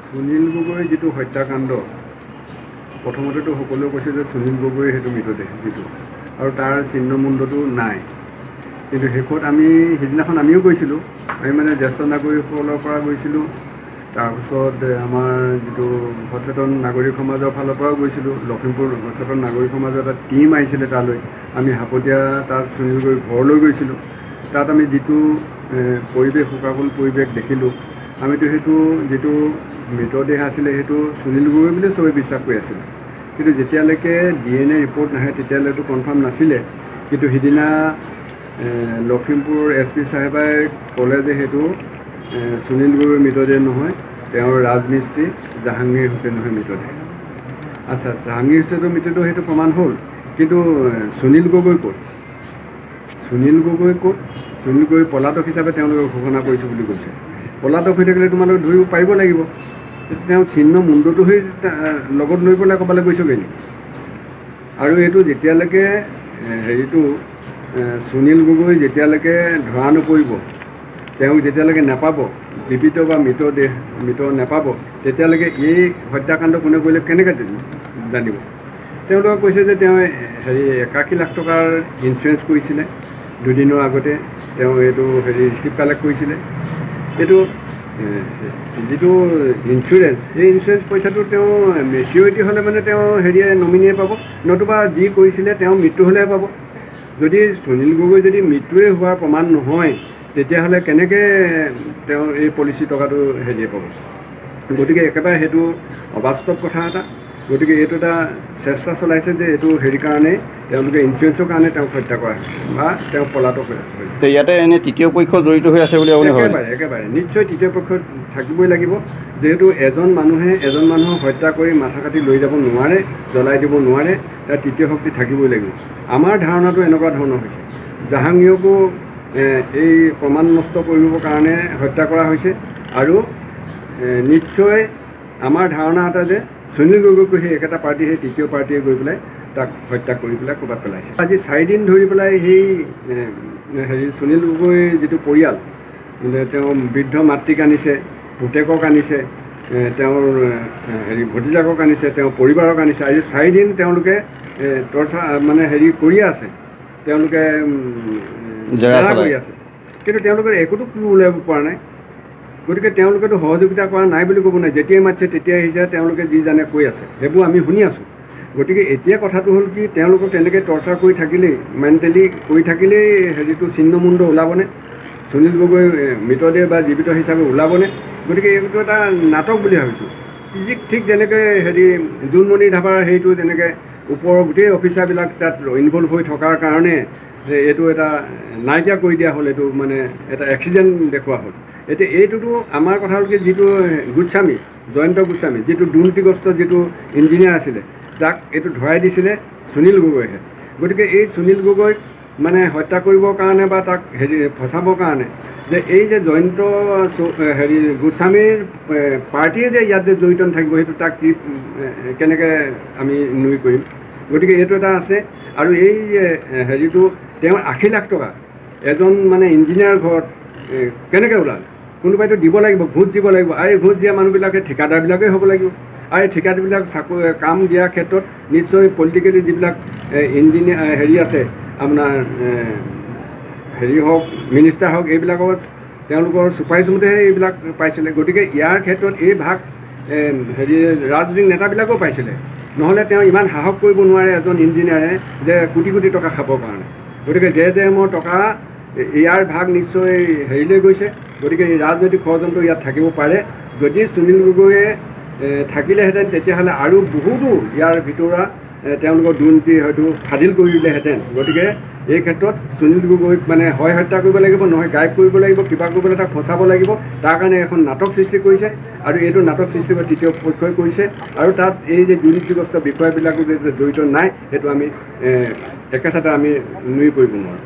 সুনীল গগৈ যিটো হত্যাকাণ্ড প্ৰথমতেতো সকলোৱে কৈছে যে সুনীল গগৈ সেইটো মৃতদেহ যিটো আৰু তাৰ চিহ্নমুণ্ডটো নাই। কিন্তু শেষত আমি সেইদিনাখন আমিও গৈছিলোঁ, আমি মানে জ্যেষ্ঠ নাগৰিকসকলৰ পৰা গৈছিলোঁ, তাৰপিছত আমাৰ যিটো সচেতন নাগৰিক সমাজৰ ফালৰ পৰাও গৈছিলোঁ। লখিমপুৰ সচেতন নাগৰিক সমাজৰ এটা টীম আহিছিলে তালৈ, আমি হাপতীয়া তাত সুনীল গগৈ ঘৰলৈ গৈছিলোঁ। তাত আমি যিটো পৰিৱেশ, শোকাকুল পৰিৱেশ দেখিলোঁ, আমিতো সেইটো যিটো মৃতদেহ আছিলে সেইটো সুনীল গগৈ বুলি চবেই বিশ্বাস কৰি আছিলে। কিন্তু যেতিয়ালৈকে DNA ৰিপৰ্ট নাহে তেতিয়ালৈতো কনফাৰ্ম নাছিলে। কিন্তু সিদিনা লখিমপুৰ SP চাহেবাই ক'লে যে সেইটো সুনীল গগৈৰ মৃতদেহ নহয়, তেওঁৰ ৰাজমিস্ত্ৰী জাহাংগীৰ হুছেইনৰ মৃতদেহ। আচ্ছা, জাহাংগীৰ হুছেইনৰ মৃতদেহ সেইটো প্ৰমাণ হ'ল, কিন্তু সুনীল গগৈ ক'ত? সুনীল গগৈ ক'ত? সুনীল গগৈ পলাতক হিচাপে তেওঁলোকে ঘোষণা কৰিছোঁ বুলি কৈছে। পলাতক হৈ থাকিলে তোমালোকে ধৰিব পাৰিব লাগিব। তেওঁ চিহ্ন মুণ্ডটো হৈ লগত লৈ পেলাই ক'ৰবালৈ গৈছেগৈ নেকি? আৰু এইটো যেতিয়ালৈকে সুনীল গগৈ যেতিয়ালৈকে ধৰা নপৰিব, তেওঁক যেতিয়ালৈকে নাপাব, জীৱিত বা মৃত নাপাব, তেতিয়ালৈকে এই হত্যাকাণ্ড কোনে কৰিলে কেনেকৈ জানিব? তেওঁলোকে কৈছে যে তেওঁ 81 লাখ টকাৰ ইঞ্চুৰেঞ্চ কৰিছিলে, দুদিনৰ আগতে তেওঁ এইটো ৰিচিপ্ট কালেক্ট কৰিছিলে। এইটো যিটো ইঞ্চুৰেঞ্চ, সেই ইঞ্চুৰেঞ্চ পইচাটো তেওঁ মেচিউৰিটি হ'লে মানে তেওঁ নমিনীয়ে পাব, নতুবা যি কৰিছিলে তেওঁ মৃত্যু হ'লেহে পাব। যদি সুনীল গগৈ যদি মৃত্যুৱে হোৱাৰ প্ৰমাণ নহয়, তেতিয়াহ'লে কেনেকৈ তেওঁ এই পলিচি টকাটো পাব? গতিকে একেবাৰে সেইটো অবাস্তৱ কথা এটা। গতিকে এইটো এটা চেষ্টা চলাইছে যে এইটো কাৰণেই তেওঁলোকে ইঞ্চুৰেঞ্চৰ কাৰণে তেওঁক হত্যা কৰা হৈছে বা তেওঁক পলাতক হৈছে। ইয়াতে এনেই তৃতীয় পক্ষ জড়িত হৈ আছে বুলি আপুনি ভাবে? একেবাৰে নিশ্চয় তৃতীয় পক্ষ থাকিবই লাগিব। যিহেতু এজন মানুহে এজন মানুহক হত্যা কৰি মাথা কাটি লৈ যাব নোৱাৰে, জ্বলাই দিব নোৱাৰে, তাৰ তৃতীয় শক্তি থাকিবই লাগিব। আমাৰ ধাৰণাটো এনেকুৱা ধৰণৰ হৈছে, জাহাংগীৰকো এই প্ৰমাণ নষ্ট কৰিবৰ কাৰণে হত্যা কৰা হৈছে। আৰু নিশ্চয় আমাৰ ধাৰণা এটা যে সুনীল গগৈকো সেই একেটা পাৰ্টি, সেই তৃতীয় পাৰ্টীয়ে গৈ পেলাই তাক হত্যা কৰি পেলাই ক'ৰবাত পেলাইছে। আজি 4 দিন ধৰি পেলাই সেই সুনীল গগৈৰ যিটো পৰিয়াল, তেওঁ বৃদ্ধ মাতৃক আনিছে, পুতেকক আনিছে, তেওঁৰ ভতিজাকক আনিছে, তেওঁৰ পৰিবাৰক আনিছে। আজি 4 দিন তেওঁলোকে টৰ্চাৰ কৰিয়ে আছে, তেওঁলোকে জেৰা কৰি আছে। কিন্তু তেওঁলোকে একোটো ক্লু উলিয়াব পৰা নাই। গতিকে তেওঁলোকেতো সহযোগিতা কৰা নাই বুলি ক'ব নাই। যেতিয়াই মাতিছে তেতিয়াই আহিছে, তেওঁলোকে যি জানে কৈ আছে, সেইবোৰ আমি শুনি আছোঁ। গতিকে এতিয়া কথাটো হ'ল কি, তেওঁলোকক তেনেকৈ টৰ্চাৰ কৰি থাকিলেই, মেণ্টেলি কৰি থাকিলেই চিহ্নমুণ্ড ওলাবনে? সুনীল গগৈ মৃতদেহ বা জীৱিত হিচাপে ওলাবনে? গতিকে এইটো এটা নাটক বুলি ভাবিছোঁ। ঠিক যেনেকৈ জোনমণি ধাবাৰ যেনেকৈ ওপৰৰ গোটেই অফিচাৰবিলাক তাত ইনভলভ হৈ থকাৰ কাৰণে এইটো এটা নাইকিয়া কৰি দিয়া হ'ল, এইটো মানে এটা এক্সিডেণ্ট দেখুওৱা হ'ল। এতিয়া এইটোতো আমাৰ কথা হ'ল কি, যিটো গোস্বামী, জয়ন্ত গোস্বামী, যিটো দুৰ্নীতিগ্ৰস্ত যিটো ইঞ্জিনিয়াৰ আছিলে, যাক এইটো ধৰাই দিছিলে সুনীল গগৈহে। গতিকে এই সুনীল গগৈক মানে হত্যা কৰিবৰ কাৰণে বা তাক ফচাবৰ কাৰণে যে এই যে জয়ন্ত গোস্বামীৰ পাৰ্টীয়ে যে ইয়াত যে জড়িত নাথাকিব, সেইটো তাক কেনেকৈ আমি নুই কৰিম? গতিকে এইটো এটা আছে। আৰু এই তেওঁৰ 80 লাখ টকা এজন মানে ইঞ্জিনিয়াৰ ঘৰত কেনেকৈ ওলালে? কোনোবাইতো দিব লাগিব, ঘোচ দিব লাগিব। আৰু এই ঘোচ দিয়া মানুহবিলাকে ঠিকাদাৰবিলাকেই হ'ব লাগিব। আৰু এই ঠিকাদাৰবিলাক কাম দিয়াৰ ক্ষেত্ৰত নিশ্চয় পলিটিকেলি যিবিলাক ইঞ্জিনিয়াৰ আছে, আপোনাৰ হওক, মিনিষ্টাৰ হওক, এইবিলাকৰ তেওঁলোকৰ চুপাৰিচ মতেহে এইবিলাক পাইছিলে। গতিকে ইয়াৰ ক্ষেত্ৰত এই ভাগ ৰাজনৈতিক নেতাবিলাকেও পাইছিলে, নহ'লে তেওঁ ইমান সাহস কৰিব নোৱাৰে এজন ইঞ্জিনিয়াৰে যে কোটি কোটি টকা খাবৰ কাৰণে। গতিকে JJMৰ টকা ইয়াৰ ভাগ নিশ্চয় গৈছে। গতিকে এই ৰাজনৈতিক ষড়যন্ত্ৰ ইয়াত থাকিব পাৰে। যদি সুনীল গগৈয়ে থাকিলেহেঁতেন তেতিয়াহ'লে আৰু বহুতো ইয়াৰ ভিতৰুৱা তেওঁলোকৰ দুৰ্নীতি হয়তো ফাদিল কৰি দিলেহেঁতেন। গতিকে এই ক্ষেত্ৰত সুনীল গগৈক মানে হয় হত্যা কৰিব লাগিব, নহয় গায়ব কৰিব লাগিব, কিবা কৰিবলৈ তাক ফচাব লাগিব। তাৰ কাৰণে এখন নাটক সৃষ্টি কৰিছে, আৰু এইটো নাটক সৃষ্টি কৰি তৃতীয় পক্ষই কৰিছে। আৰু তাত এই যে দুৰ্নীতিগ্ৰস্ত বিষয়বিলাকো যে জড়িত নাই, সেইটো আমি একেচাতে আমি নুই কৰিব নোৱাৰোঁ।